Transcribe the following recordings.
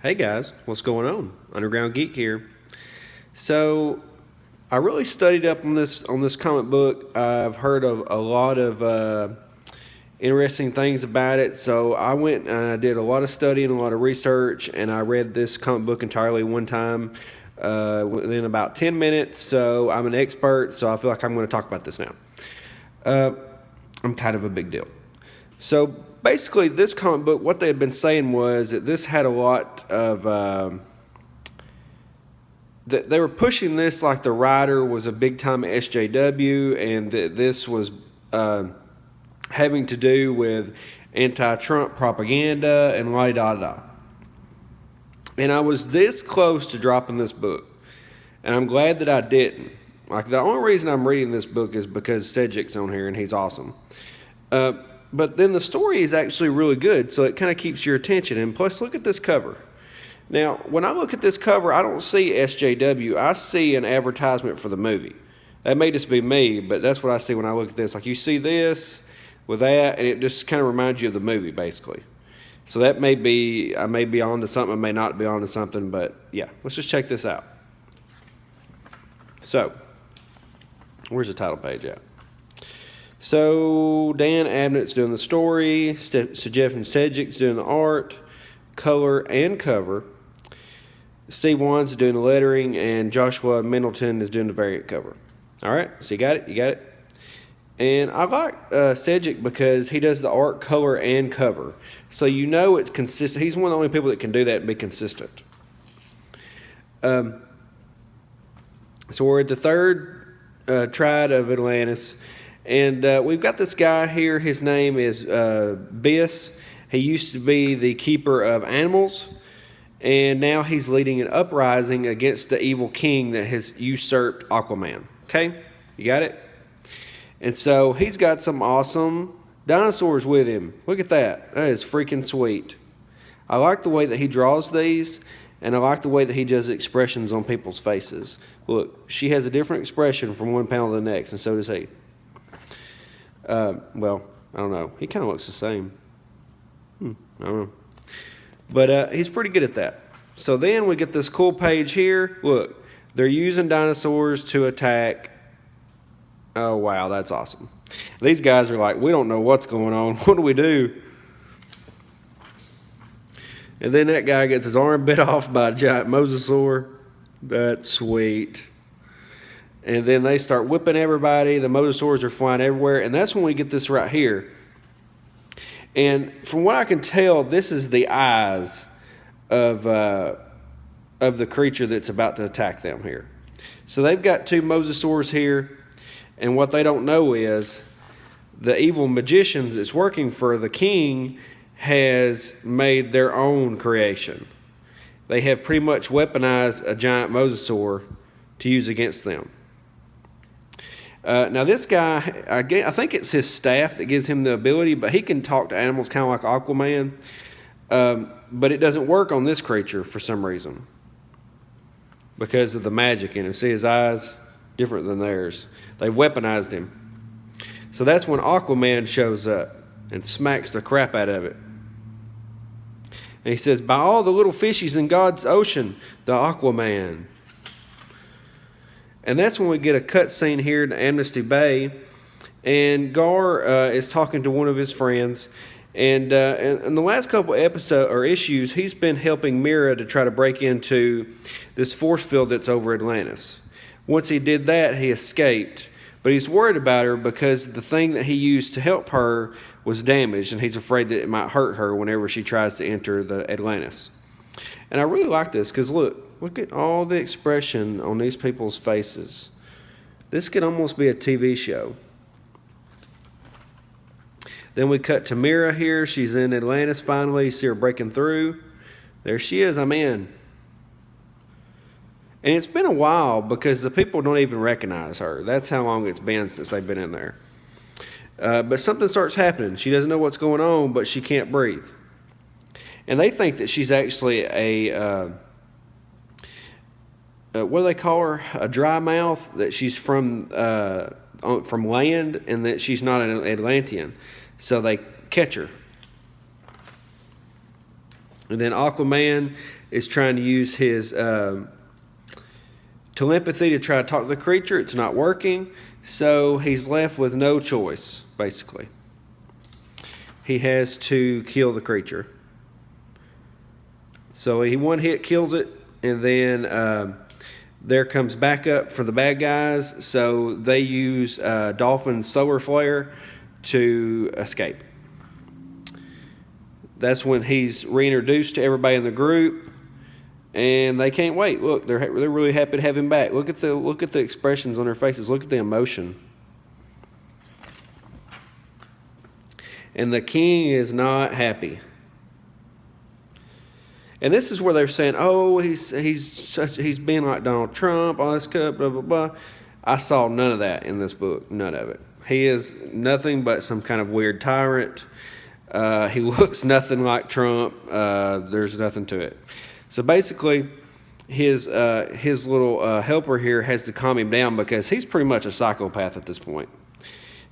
Hey guys, what's going on? Underground Geek here. So, I really studied up on this comic book. I've heard of a lot of interesting things about it. So I went and I did a lot of study and a lot of research, and I read this comic book entirely one time within about 10 minutes. So I'm an expert. So I feel like I'm going to talk about this now. I'm kind of a big deal. So basically, this comic book, what they had been saying was that this had a lot of that they were pushing this like the writer was a big time SJW, and that this was having to do with anti-Trump propaganda and la da da. And I was this close to dropping this book, and I'm glad that I didn't. Like, the only reason I'm reading this book is because Cedric's on here and he's awesome. But then the story is actually really good, so it kind of keeps your attention. And plus, look at this cover. Now, when I look at this cover, I don't see SJW. I see an advertisement for the movie. That may just be me, but that's what I see when I look at this. Like, you see this with that, and it just kind of reminds you of the movie, basically. So that may be, I may be on to something, I may not be on to something, but yeah, let's just check this out. So, where's the title page at? So, Dan Abnett's doing the story, Jeff and Cedric's doing the art, color, and cover. Steve Wan's doing the lettering, and Joshua Middleton is doing the variant cover. All right, so you got it? You got it? And I like Cedric because he does the art, color, and cover. So you know it's consistent. He's one of the only people that can do that and be consistent. So we're at the third triad of Atlantis. And we've got this guy here. His name is Biss. He used to be the keeper of animals, and now he's leading an uprising against the evil king that has usurped Aquaman. Okay? You got it? And so he's got some awesome dinosaurs with him. Look at that. That is freaking sweet. I like the way that he draws these, and I like the way that he does expressions on people's faces. Look, she has a different expression from one panel to the next, and so does he. Well, I don't know. He kind of looks the same. I don't know. But he's pretty good at that. So then we get this cool page here. Look, they're using dinosaurs to attack. Oh, wow, that's awesome. These guys are like, we don't know what's going on. What do we do? And then that guy gets his arm bit off by a giant mosasaur. That's sweet. And then they start whipping everybody. The mosasaurs are flying everywhere. And that's when we get this right here. And from what I can tell, this is the eyes of the creature that's about to attack them here. So they've got two mosasaurs here. And what they don't know is the evil magicians that's working for the king has made their own creation. They have pretty much weaponized a giant mosasaur to use against them. Now this guy, I think it's his staff that gives him the ability, but he can talk to animals kind of like Aquaman. But it doesn't work on this creature for some reason because of the magic in him. See his eyes? Different than theirs. They've weaponized him. So that's when Aquaman shows up and smacks the crap out of it. And he says, by all the little fishies in God's ocean, the Aquaman. And that's when we get a cut scene here in Amnesty Bay. And Gar is talking to one of his friends. And in the last couple episodes or issues, he's been helping Mira to try to break into this force field that's over Atlantis. Once he did that, he escaped. But he's worried about her because the thing that he used to help her was damaged. And he's afraid that it might hurt her whenever she tries to enter the Atlantis. And I really like this because look at all the expression on these people's faces. This could almost be a TV show. Then we cut to Mira here. She's in Atlantis finally. You see her breaking through. There she is. I'm in. And it's been a while because the people don't even recognize her. That's how long it's been since they've been in there. But something starts happening. She doesn't know what's going on, but she can't breathe. And they think that she's actually a, what do they call her? A dry mouth, that she's from land and that she's not an Atlantean. So they catch her. And then Aquaman is trying to use his telepathy to try to talk to the creature. It's not working, so he's left with no choice, basically. He has to kill the creature. So he one hit kills it, and then there comes backup for the bad guys, so they use Dolphin's solar flare to escape. That's when he's reintroduced to everybody in the group, and they can't wait. Look, they're really happy to have him back. Look at the expressions on their faces. Look at the emotion. And the king is not happy. And this is where they're saying, "Oh, he's being like Donald Trump, all this stuff, blah blah blah." I saw none of that in this book. None of it. He is nothing but some kind of weird tyrant. He looks nothing like Trump. There's nothing to it. So basically, his little helper here has to calm him down because he's pretty much a psychopath at this point.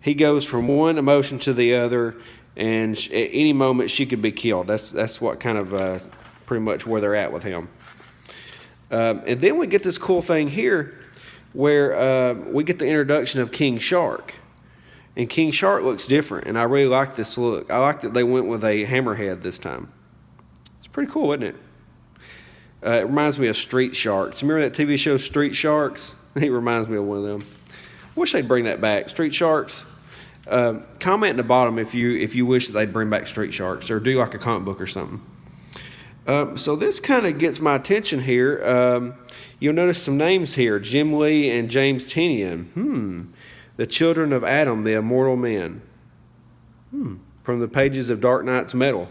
He goes from one emotion to the other, and at any moment she could be killed. That's what kind of pretty much where they're at with him. And then we get this cool thing here where we get the introduction of King Shark. And King Shark looks different, and I really like this look. I like that they went with a hammerhead this time. It's pretty cool, isn't it? It reminds me of Street Sharks. Remember that TV show Street Sharks? It reminds me of one of them. Wish they'd bring that back. Street Sharks. Comment in the bottom if you wish that they'd bring back Street Sharks or do like a comic book or something. So this kind of gets my attention here. You'll notice some names here: Jim Lee and James Tynion. The children of Adam, the immortal men. From the pages of Dark Knight's Metal.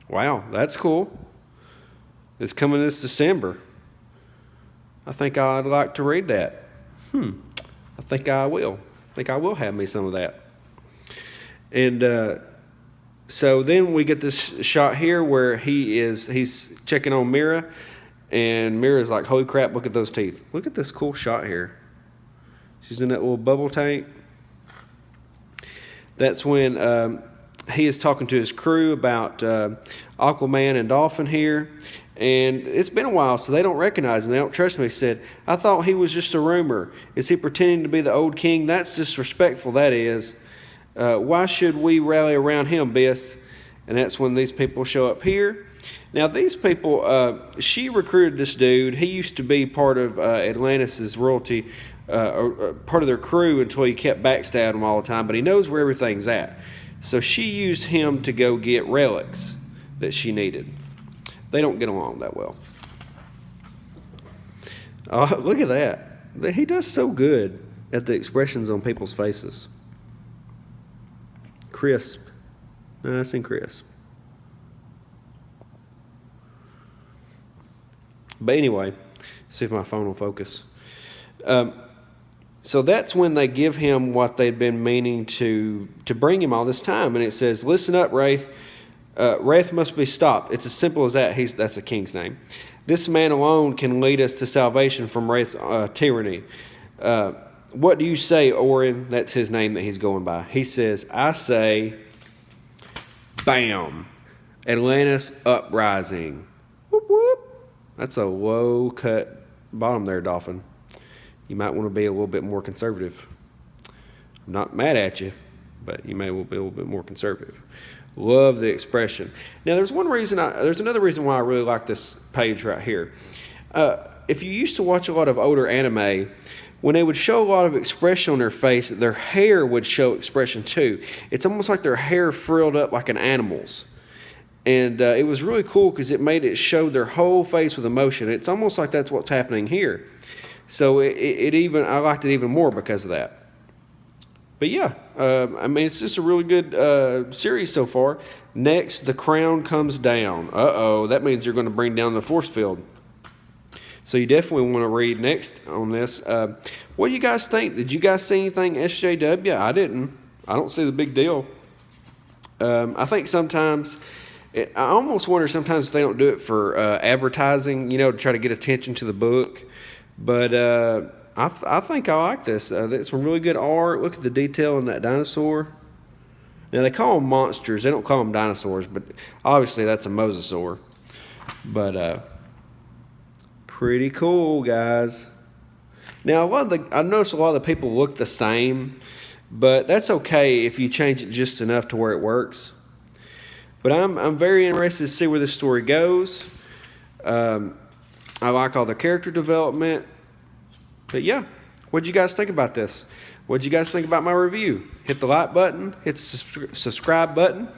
Wow, that's cool. It's coming this December. I think I'd like to read that. I think I will. I think I will have me some of that. And so then we get this shot here where he's checking on Mira, and Mira's like, "Holy crap, look at those teeth. Look at this cool shot here." She's in that little bubble tank. That's when he is talking to his crew about Aquaman and Dolphin here. And it's been a while, so they don't recognize him. They don't trust him. He said, "I thought he was just a rumor. Is he pretending to be the old king? That's disrespectful, that is. Why should we rally around him, Biss?" And that's when these people show up here. Now, these people, she recruited this dude. He used to be part of Atlantis' royalty, or part of their crew until he kept backstabbing them all the time. But he knows where everything's at. So she used him to go get relics that she needed. They don't get along that well. Oh, look at that. He does so good at the expressions on people's faces. Crisp. Nice and crisp. But anyway, see if my phone will focus. So that's when they give him what they'd been meaning to bring him all this time. And it says, "Listen up, Wraith. Wraith must be stopped." It's as simple as that. That's a king's name. "This man alone can lead us to salvation from Wraith's tyranny. What do you say, Orin?" That's his name that he's going by. He says, "I say, bam, Atlantis uprising." Whoop, whoop. That's a low cut bottom there, Dolphin. You might want to be a little bit more conservative. I'm not mad at you, but you may well be a little bit more conservative. Love the expression. Now, there's another reason why I really like this page right here. If you used to watch a lot of older anime, when they would show a lot of expression on their face, their hair would show expression too. It's almost like their hair frilled up like an animal's. And it was really cool because it made it show their whole face with emotion. It's almost like that's what's happening here. So I liked it even more because of that. But yeah, I mean, it's just a really good series so far. Next, the crown comes down. That means you're going to bring down the force field. So you definitely want to read next on this. What do you guys think? Did you guys see anything SJW? I didn't. I don't see the big deal. I think sometimes, I almost wonder sometimes if they don't do it for advertising, to try to get attention to the book. But I think I like this. It's some really good art. Look at the detail in that dinosaur. Now, they call them monsters. They don't call them dinosaurs, but obviously that's a mosasaur. But pretty cool, guys. Now, I noticed a lot of the people look the same, but that's okay if you change it just enough to where it works. But I'm very interested to see where this story goes. I like all the character development. But yeah, what'd you guys think about this? What'd you guys think about my review? Hit the like button, hit the subscribe button.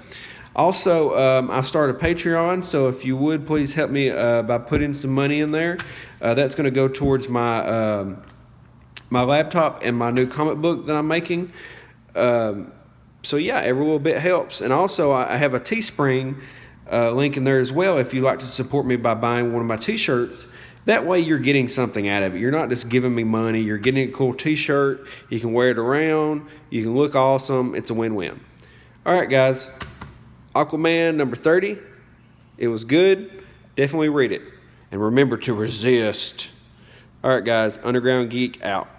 Also, I've started a Patreon, so if you would, please help me by putting some money in there. That's going to go towards my my laptop and my new comic book that I'm making. So yeah, every little bit helps. And also, I have a Teespring link in there as well if you'd like to support me by buying one of my T-shirts. That way you're getting something out of it. You're not just giving me money. You're getting a cool T-shirt. You can wear it around. You can look awesome. It's a win-win. All right, guys. Aquaman number 30. It was good. Definitely read it. And remember to resist. All right, guys. Underground Geek out.